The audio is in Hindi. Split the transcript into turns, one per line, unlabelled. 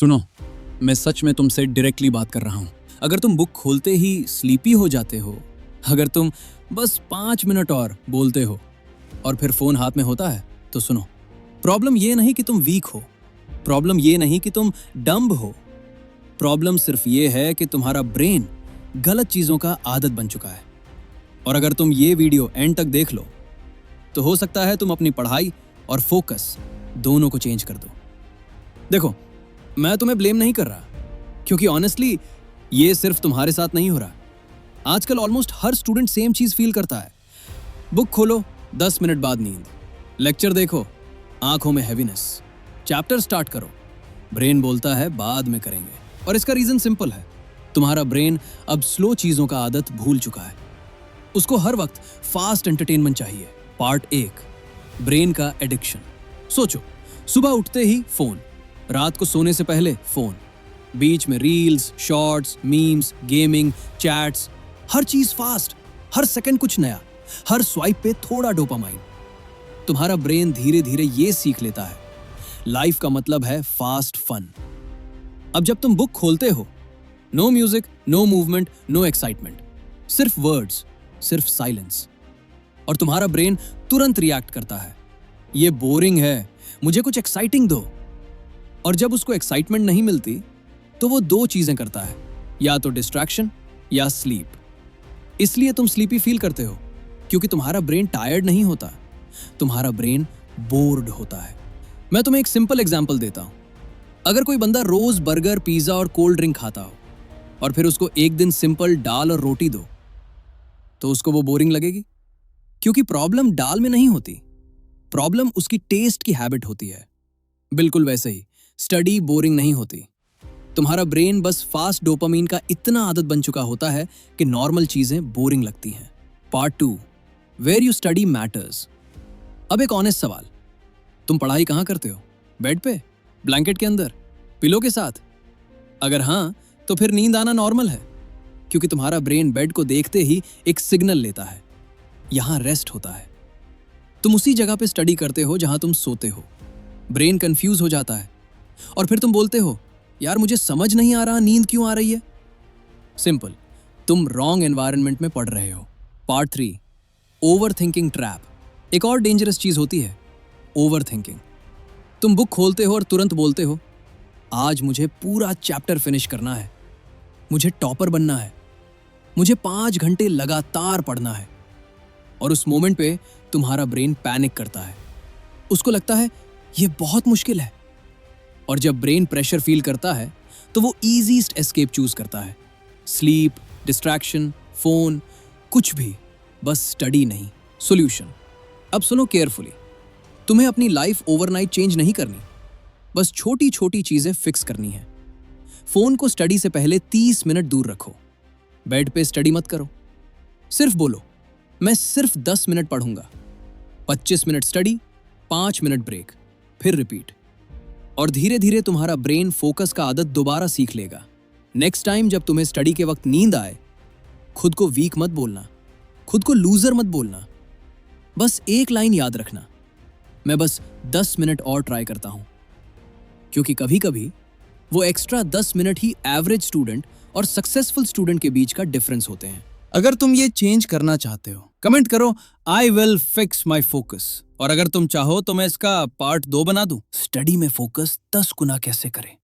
सुनो, मैं सच में तुमसे डायरेक्टली बात कर रहा हूं। अगर तुम बुक खोलते ही स्लीपी हो जाते हो, अगर तुम बस 5 मिनट और बोलते हो और फिर फोन हाथ में होता है, तो सुनो, प्रॉब्लम ये नहीं कि तुम वीक हो, प्रॉब्लम ये नहीं कि तुम डम्ब हो, प्रॉब्लम सिर्फ ये है कि तुम्हारा ब्रेन गलत चीजों का आदत बन चुका है। और अगर तुम ये वीडियो एंड तक देख लो, तो हो सकता है तुम अपनी पढ़ाई और फोकस दोनों को चेंज कर दो। देखो, मैं तुम्हें ब्लेम नहीं कर रहा, क्योंकि ऑनेस्टली ये सिर्फ तुम्हारे साथ नहीं हो रहा। आजकल ऑलमोस्ट हर स्टूडेंट सेम चीज फील करता है। बुक खोलो, 10 मिनट बाद नींद, लेक्चर देखो, आंखों में हैवीनेस, चैप्टर स्टार्ट करो, ब्रेन बोलता है बाद में करेंगे। और इसका रीजन सिंपल है, तुम्हारा ब्रेन अब स्लो चीजों का आदत भूल चुका है। उसको हर वक्त फास्ट एंटरटेनमेंट चाहिए। पार्ट 1, ब्रेन का एडिक्शन। सोचो, सुबह उठते ही फोन, रात को सोने से पहले फोन, बीच में reels, shorts, memes, gaming, chats, हर चीज फास्ट, हर सेकंड कुछ नया, हर स्वाइप पे थोड़ा डोपामाइन। तुम्हारा ब्रेन धीरे धीरे ये सीख लेता है, लाइफ का मतलब है फास्ट फन। अब जब तुम बुक खोलते हो, no music, no movement, no excitement, सिर्फ वर्ड्स, सिर्फ साइलेंस, और तुम्हारा ब्रेन तुरंत रिएक्ट करता है, ये बोरिंग है, मुझे कुछ एक्साइटिंग दो। और जब उसको एक्साइटमेंट नहीं मिलती, तो वो दो चीजें करता है, या तो डिस्ट्रैक्शन या स्लीप। इसलिए तुम स्लीपी फील करते हो, क्योंकि तुम्हारा ब्रेन टायर्ड नहीं होता, तुम्हारा ब्रेन बोर्ड होता है। मैं तुम्हें एक सिंपल एग्जांपल देता हूं। अगर कोई बंदा रोज बर्गर, पिज्जा और कोल्ड ड्रिंक खाता हो, और फिर उसको एक दिन सिंपल दाल और रोटी दो, तो उसको वो बोरिंग लगेगी, क्योंकि प्रॉब्लम दाल में नहीं होती, प्रॉब्लम उसकी टेस्ट की हैबिट होती है। बिल्कुल वैसे ही स्टडी बोरिंग नहीं होती, तुम्हारा ब्रेन बस फास्ट डोपामीन का इतना आदत बन चुका होता है कि नॉर्मल चीजें बोरिंग लगती हैं। Part 2, where you study matters. अब एक ऑनेस्ट सवाल, तुम पढ़ाई कहां करते हो? बेड पे, ब्लैंकेट के अंदर, पिलो के साथ? अगर हां, तो फिर नींद आना नॉर्मल है, क्योंकि तुम्हारा ब्रेन बेड को देखते ही एक सिग्नल लेता है, यहां रेस्ट होता है। तुम उसी जगह पे स्टडी करते हो जहां तुम सोते हो। ब्रेन कंफ्यूज हो जाता है, और फिर तुम बोलते हो, यार मुझे समझ नहीं आ रहा, नींद क्यों आ रही है? सिंपल, तुम रॉन्ग एनवायरनमेंट में पढ़ रहे हो। Part 3, over thinking trap. एक और डेंजरस चीज होती है, ओवर थिंकिंग। तुम बुक खोलते हो और तुरंत बोलते हो, आज मुझे पूरा चैप्टर फिनिश करना है, मुझे टॉपर बनना है, मुझे 5 घंटे लगातार पढ़ना है। और उस मोमेंट पे तुम्हारा ब्रेन पैनिक करता है, उसको लगता है ये बहुत मुश्किल है। और जब ब्रेन प्रेशर फील करता है, तो वो इजीस्ट एस्केप चूज करता है, स्लीप, डिस्ट्रैक्शन, फोन, कुछ भी, बस स्टडी नहीं। सॉल्यूशन, अब सुनो केयरफुली, तुम्हें अपनी लाइफ ओवरनाइट चेंज नहीं करनी, बस छोटी छोटी चीजें फिक्स करनी है। फोन को स्टडी से पहले 30 मिनट दूर रखो, बेड पे स्टडी मत करो, सिर्फ बोलो, मैं सिर्फ 10 मिनट पढ़ूंगा। 25 मिनट स्टडी, 5 मिनट ब्रेक, फिर रिपीट। और धीरे धीरे तुम्हारा ब्रेन फोकस का आदत दोबारा सीख लेगा। नेक्स्ट टाइम जब तुम्हें स्टडी के वक्त नींद आए, खुद को वीक मत बोलना, खुद को लूजर मत बोलना, बस एक लाइन याद रखना, मैं बस 10 मिनट और ट्राई करता हूं। क्योंकि कभी कभी वो एक्स्ट्रा 10 मिनट ही एवरेज स्टूडेंट और सक्सेसफुल स्टूडेंट के बीच का डिफरेंस होते हैं। अगर तुम ये चेंज करना चाहते हो, कमेंट करो, I will fix my focus. और अगर तुम चाहो तो मैं इसका पार्ट 2 बना दूं, स्टडी में फोकस 10 गुना कैसे करें।